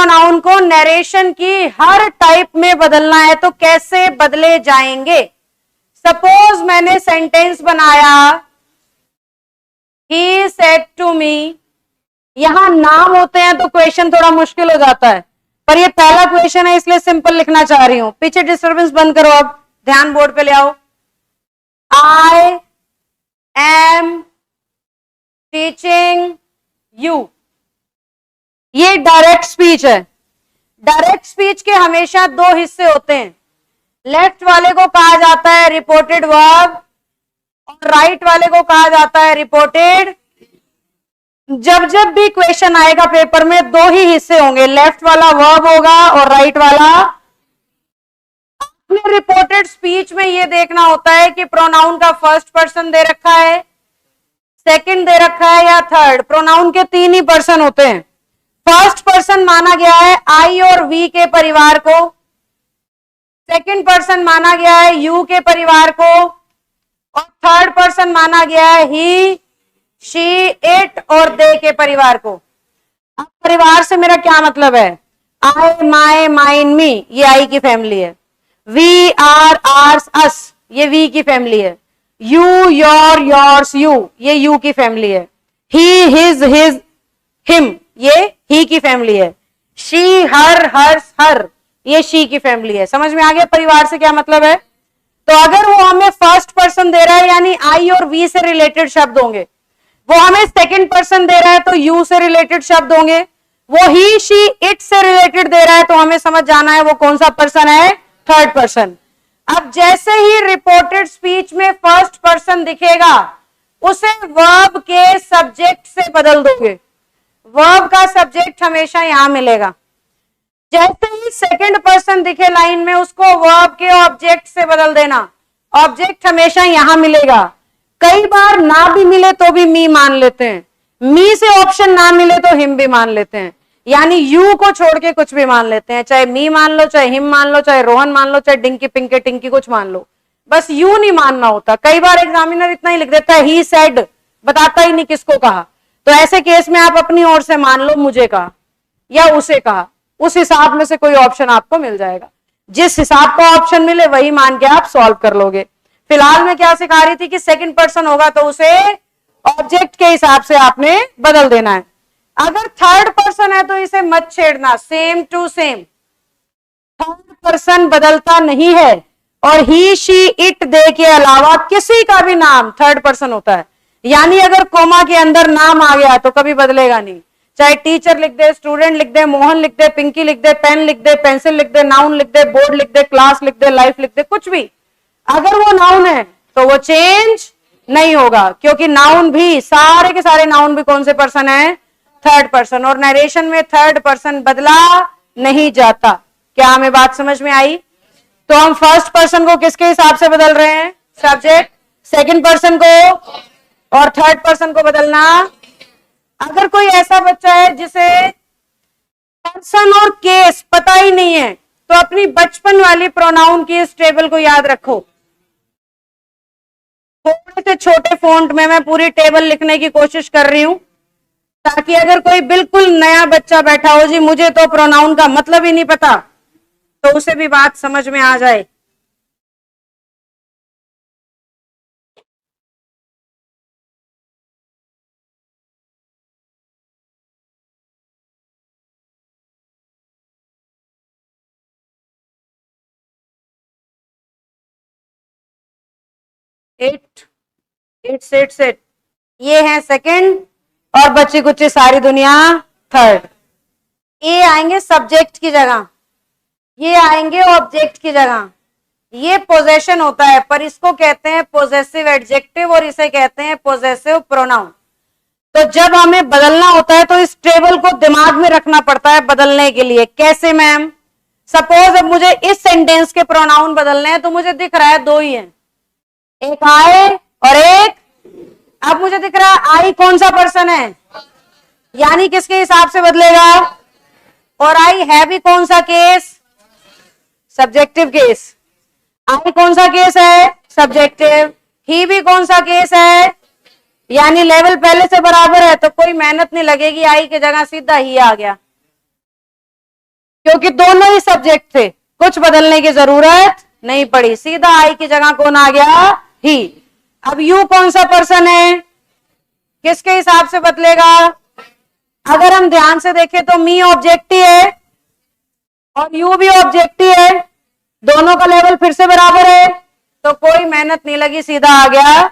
Pronoun को narration की हर type में बदलना है तो कैसे बदले जाएंगे? सपोज मैंने सेंटेंस बनाया, ही सेड टू मी। यहां नाम होते हैं तो क्वेश्चन थोड़ा मुश्किल हो जाता है, पर ये पहला क्वेश्चन है इसलिए सिंपल लिखना चाह रही हूं। पीछे डिस्टर्बेंस बंद करो, अब ध्यान बोर्ड पे ले आओ। आई एम टीचिंग यू, ये डायरेक्ट स्पीच है। डायरेक्ट स्पीच के हमेशा दो हिस्से होते हैं। लेफ्ट वाले को कहा जाता है रिपोर्टेड वर्ब और राइट वाले को कहा जाता है रिपोर्टेड। जब जब भी क्वेश्चन आएगा पेपर में दो ही हिस्से होंगे, लेफ्ट वाला वर्ब होगा और राइट वाला। अपने रिपोर्टेड स्पीच में यह देखना होता है कि प्रोनाउन का फर्स्ट पर्सन दे रखा है, सेकंड दे रखा है या थर्ड। प्रोनाउन के तीन ही पर्सन होते हैं। फर्स्ट पर्सन माना गया है आई और वी के परिवार को, सेकंड पर्सन माना गया है यू के परिवार को, और थर्ड पर्सन माना गया है ही, शी, इट और दे के परिवार को। अब परिवार से मेरा क्या मतलब है? आई, माई, माइन, मी, ये आई की फैमिली है। वी, आर, आर्स, अस, ये वी की फैमिली है। यू, योर, योर्स, यू, ये यू की फैमिली है। ही, हिज, हिम, ये ही की फैमिली है। शी, हर, हर्स, हर, ये शी की फैमिली है। समझ में आ गया परिवार से क्या मतलब है? तो अगर वो हमें फर्स्ट पर्सन दे रहा है यानी आई और वी से रिलेटेड शब्द होंगे, वो हमें सेकंड पर्सन दे रहा है तो यू से रिलेटेड शब्द होंगे, वो ही, शी, इट से रिलेटेड दे रहा है तो हमें समझ जाना है वो कौन सा पर्सन है, थर्ड पर्सन। अब जैसे ही रिपोर्टेड स्पीच में फर्स्ट पर्सन दिखेगा उसे वर्ब के सब्जेक्ट से बदल दोगे। वर्ब का सब्जेक्ट हमेशा यहां मिलेगा। जैसे ही सेकंड पर्सन दिखे लाइन में उसको वर्ब के ऑब्जेक्ट से बदल देना। ऑब्जेक्ट हमेशा यहां मिलेगा। कई बार ना भी मिले तो भी मी मान लेते हैं, मी से ऑप्शन ना मिले तो हिम भी मान लेते हैं, यानी यू को छोड़ के कुछ भी मान लेते हैं। चाहे मी मान लो, चाहे हिम मान लो, चाहे रोहन मान लो, चाहे डिंकी पिंके टिंकी कुछ मान लो, बस यू नहीं मानना होता। कई बार एग्जामिनर इतना ही लिख देता है ही सेड, बताता ही नहीं किसको कहा। तो ऐसे केस में आप अपनी ओर से मान लो मुझे कहा या उसे कहा, उस हिसाब में से कोई ऑप्शन आपको मिल जाएगा। जिस हिसाब का ऑप्शन मिले वही मान के आप सॉल्व कर लोगे। फिलहाल मैं क्या सिखा रही थी कि सेकंड पर्सन होगा तो उसे ऑब्जेक्ट के हिसाब से आपने बदल देना है। अगर थर्ड पर्सन है तो इसे मत छेड़ना, same to same. Third person बदलता नहीं है और ही, शी, इट, दे के अलावा किसी का भी नाम थर्ड पर्सन होता है। यानी अगर कोमा के अंदर नाम आ गया तो कभी बदलेगा नहीं। चाहे टीचर लिख दे, स्टूडेंट लिख दे, मोहन लिख दे, पिंकी लिख दे, पेन लिख दे, पेंसिल लिख दे, नाउन लिख दे, बोर्ड लिख दे, क्लास लिख दे, लाइफ लिख दे, कुछ भी, अगर वो नाउन है तो वो चेंज नहीं होगा, क्योंकि नाउन भी, सारे के सारे नाउन भी कौन से पर्सन है, थर्ड पर्सन। और नरेशन में थर्ड पर्सन बदला नहीं जाता। क्या हमें बात समझ में आई? तो हम फर्स्ट पर्सन को किसके हिसाब से बदल रहे हैं, सब्जेक्ट, सेकंड पर्सन को और थर्ड पर्सन को बदलना। अगर कोई ऐसा बच्चा है जिसे पर्सन और केस पता ही नहीं है तो अपनी बचपन वाली प्रोनाउन की इस टेबल को याद रखो। थोड़े से छोटे फॉन्ट में मैं पूरी टेबल लिखने की कोशिश कर रही हूं ताकि अगर कोई बिल्कुल नया बच्चा बैठा हो, जी मुझे तो प्रोनाउन का मतलब ही नहीं पता, तो उसे भी बात समझ में आ जाए। इट, इट्स, इट्स, इट, ये है सेकंड और बच्ची कुछ सारी दुनिया थर्ड। ये आएंगे सब्जेक्ट की जगह, ये आएंगे ऑब्जेक्ट की जगह। ये पोजेशन होता है पर इसको कहते हैं पोजेसिव एडजेक्टिव और इसे कहते हैं पोजेसिव प्रोनाउन। तो जब हमें बदलना होता है तो इस टेबल को दिमाग में रखना पड़ता है बदलने के लिए। कैसे मैम? सपोज अब मुझे इस सेंटेंस के प्रोनाउन बदलने हैं तो मुझे दिख रहा है दो ही हैं, एक आई और एक, अब मुझे दिख रहा है आई कौन सा पर्सन है, यानी किसके हिसाब से बदलेगा, और आई है भी कौन सा केस, सब्जेक्टिव केस। आई कौन सा केस है, सब्जेक्टिव। ही भी कौन सा केस है, यानी लेवल पहले से बराबर है तो कोई मेहनत नहीं लगेगी, आई की जगह सीधा ही आ गया। क्योंकि दोनों ही सब्जेक्ट थे, कुछ बदलने की जरूरत नहीं पड़ी, सीधा आई की जगह कौन आ गया, ही। अब यू कौन सा पर्सन है, किसके हिसाब से बदलेगा, अगर हम ध्यान से देखें तो मी ऑब्जेक्ट ही है और यू भी ऑब्जेक्ट ही है, दोनों का लेवल फिर से बराबर है, तो कोई मेहनत नहीं लगी, सीधा आ गया